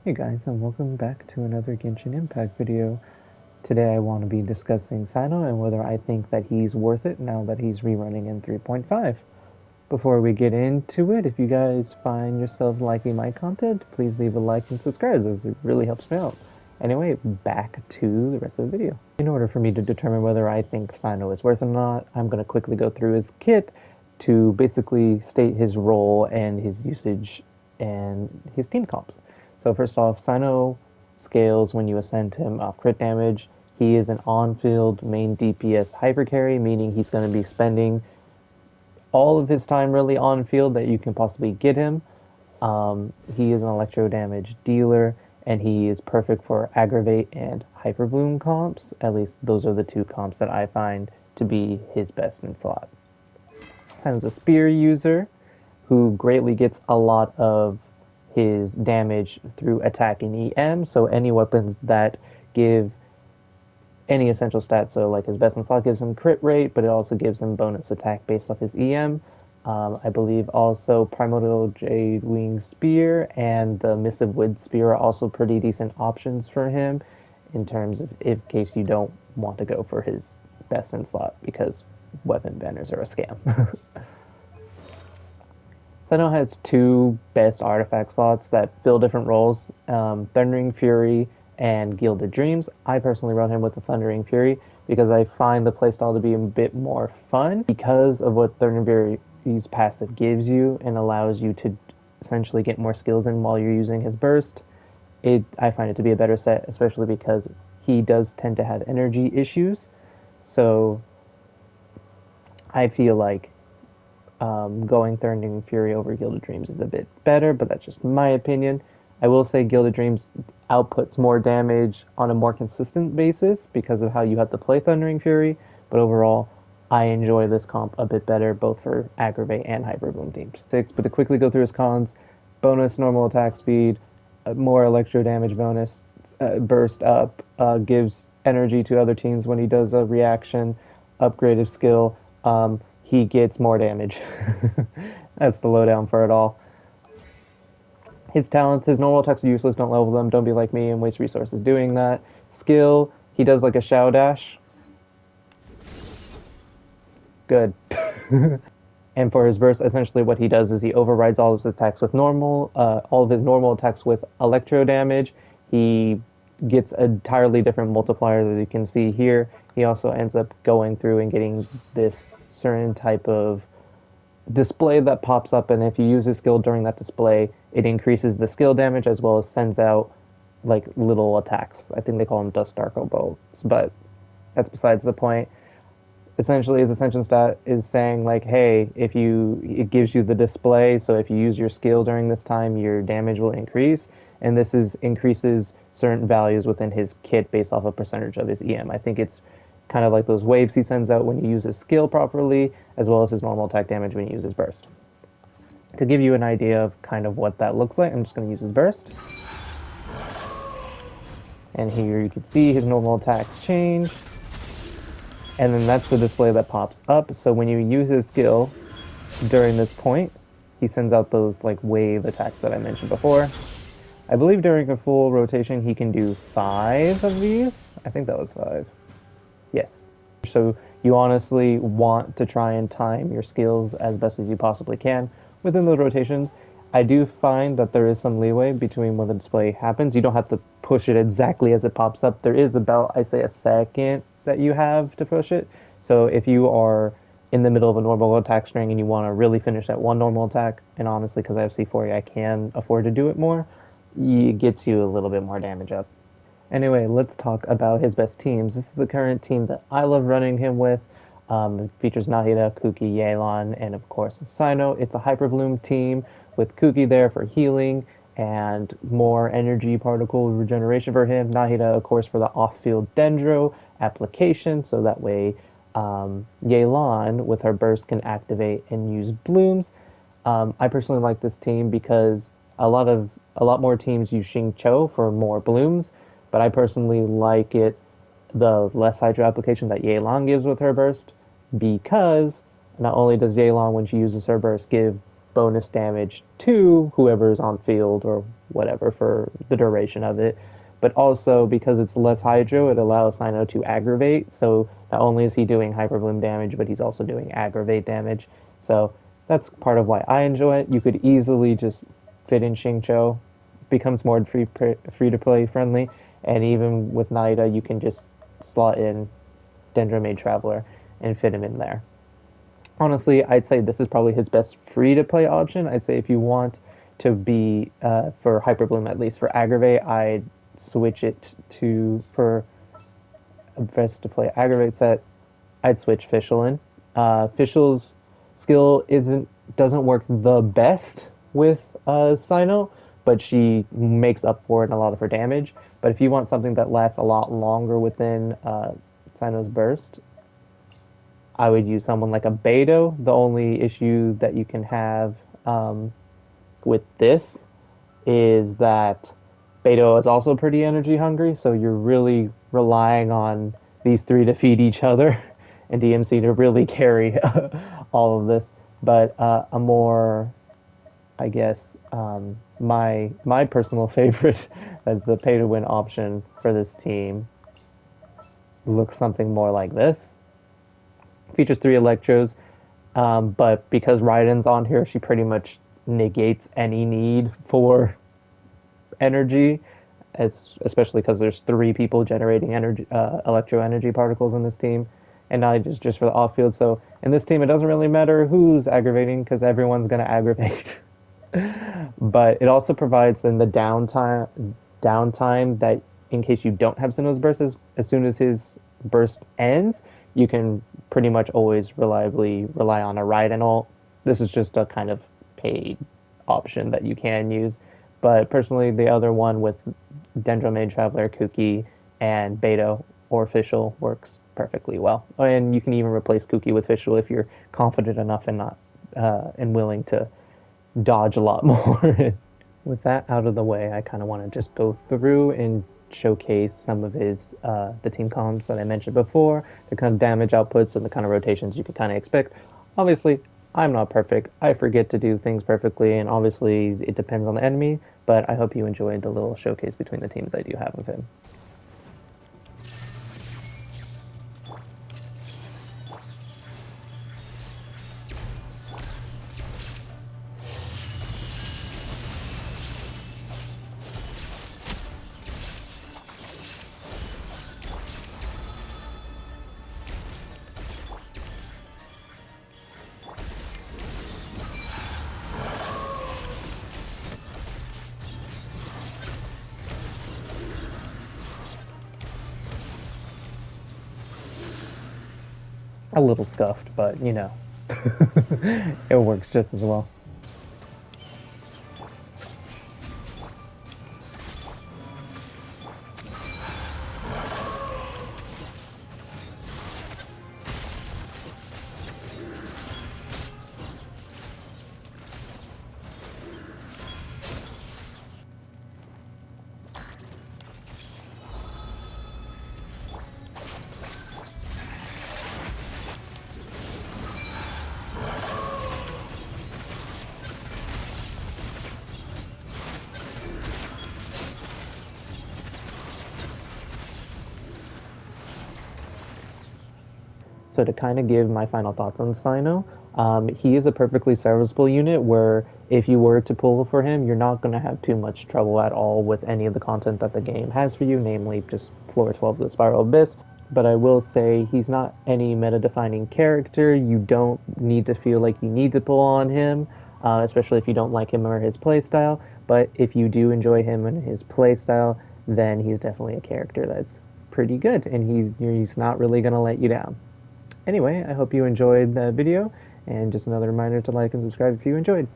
Hey guys, and welcome back to another Genshin Impact video. Today I want to be discussing Cyno and whether I think that he's worth it now that he's rerunning in 3.5. Before we get into it, if you guys find yourself liking my content, please leave a like and subscribe as it really helps me out. Anyway, back to the rest of the video. In order for me to determine whether I think Cyno is worth it or not, I'm going to quickly go through his kit to basically state his role and his usage and his team comps. So first off, Cyno scales when you ascend him off crit damage. He is an on-field main DPS hyper carry, meaning he's going to be spending all of his time really on field that you can possibly get him. He is an electro damage dealer, and he is perfect for aggravate and hyper bloom comps. At least those are the two comps that I find to be his best in slot. As a spear user who greatly gets a lot of his damage through attack and EM, so any weapons that give any essential stats. So like his best in slot gives him crit rate, but it also gives him bonus attack based off his EM. I believe also Primordial Jade Wing Spear and the Missive Wood Spear are also pretty decent options for him in terms of in case you don't want to go for his best in slot because weapon banners are a scam. Cyno has two best artifact slots that fill different roles, Thundering Fury and Gilded Dreams. I personally run him with the Thundering Fury because I find the playstyle to be a bit more fun because of what Thundering Fury's passive gives you and allows you to essentially get more skills in while you're using his burst. I find it to be a better set, especially because he does tend to have energy issues. So I feel like going Thundering Fury over Gilded Dreams is a bit better, but that's just my opinion. I will say Gilded Dreams outputs more damage on a more consistent basis because of how you have to play Thundering Fury, but overall, I enjoy this comp a bit better, both for Aggravate and Hyper Bloom teams. But to quickly go through his cons, bonus normal attack speed, more electro damage bonus, burst up, gives energy to other teams when he does a reaction, upgraded skill, he gets more damage. That's the lowdown for it all. His talents, his normal attacks are useless. Don't level them. Don't be like me and waste resources doing that. Skill, he does like a Shao Dash. Good. And for his burst, essentially what he does is he overrides all of his attacks with all of his normal attacks with electro damage. He gets entirely different multipliers as you can see here. He also ends up going through and getting this certain type of display that pops up, and if you use his skill during that display, it increases the skill damage as well as sends out like little attacks. I think they call them dust darko bolts, but that's besides the point. Essentially, his ascension stat is saying like, hey, if you it gives you the display, so if you use your skill during this time, your damage will increase, and this is increases certain values within his kit based off a percentage of his EM. I think it's kind of like those waves he sends out when you use his skill properly, as well as his normal attack damage when you use his burst. To give you an idea of kind of what that looks like, I'm just going to use his burst. And here you can see his normal attacks change. And then that's the display that pops up. So when you use his skill during this point, he sends out those like wave attacks that I mentioned before. I believe during a full rotation he can do 5 of these. I think that was 5. Yes. So you honestly want to try and time your skills as best as you possibly can within those rotations. I do find that there is some leeway between when the display happens. You don't have to push it exactly as it pops up. There is about, I say, a second that you have to push it. So if you are in the middle of a normal attack string and you want to really finish that one normal attack, and honestly, because I have C4, I can afford to do it more, it gets you a little bit more damage up. Anyway, let's talk about his best teams. This is the current team that I love running him with. It features Nahida, Kuki, Yelan, and of course Cyno. It's a Hyper Bloom team with Kuki there for healing and more energy particle regeneration for him. Nahida, of course, for the off-field dendro application, so that way Yelan, with her burst, can activate and use blooms. I personally like this team because a lot more teams use Xing Cho for more blooms, but I personally like it the less hydro application that Yelan gives with her burst because not only does Yelan when she uses her burst give bonus damage to whoever is on field or whatever for the duration of it. But also because it's less hydro, it allows Cyno to aggravate. So not only is he doing hyper bloom damage, but he's also doing aggravate damage. So that's part of why I enjoy it. You could easily just fit in Xingqiu, becomes more free to play friendly, and even with Nahida, you can just slot in Dendro Traveler and fit him in there. Honestly, I'd say this is probably his best free to play option. I'd say if you want to be for Hyper Bloom at least for Aggravate, I'd switch it to for a best to play Aggravate set. I'd switch Fischl in. Fischl's skill doesn't work the best with Cyno, but she makes up for it in a lot of her damage. But if you want something that lasts a lot longer within Cyno's burst, I would use someone like a Beto. The only issue that you can have with this is that Beto is also pretty energy hungry, so you're really relying on these three to feed each other and DMC to really carry all of this. But a more, I guess, my personal favorite as the pay to win option for this team looks something more like this. Features three electros, but because Raiden's on here, she pretty much negates any need for energy, especially because there's three people generating energy, electro energy particles in this team, and not just for the off field. So in this team, it doesn't really matter who's aggravating because everyone's gonna aggravate. But it also provides then the downtime that in case you don't have Sinnoh's burst, as soon as his burst ends, you can pretty much always reliably rely on a ride and all. This is just a kind of paid option that you can use. But personally, the other one with Dendro Main Traveler, Kuki, and Beto or Fischl works perfectly well. And you can even replace Kuki with Fischl if you're confident enough and not and willing to dodge a lot more. With that out of the way, I kind of want to just go through and showcase some of his the team comms that I mentioned before, the kind of damage outputs and the kind of rotations you could kind of expect. Obviously, I'm not perfect. I forget to do things perfectly, and obviously it depends on the enemy. But I hope you enjoyed the little showcase between the teams I do have of him. A little scuffed, but you know, it works just as well. So to kind of give my final thoughts on Cyno, he is a perfectly serviceable unit where if you were to pull for him, you're not going to have too much trouble at all with any of the content that the game has for you, namely just floor 12 of the Spiral Abyss. But I will say he's not any meta-defining character. You don't need to feel like you need to pull on him, especially if you don't like him or his playstyle. But if you do enjoy him and his playstyle, then he's definitely a character that's pretty good, and he's not really going to let you down. Anyway, I hope you enjoyed the video, and just another reminder to like and subscribe if you enjoyed.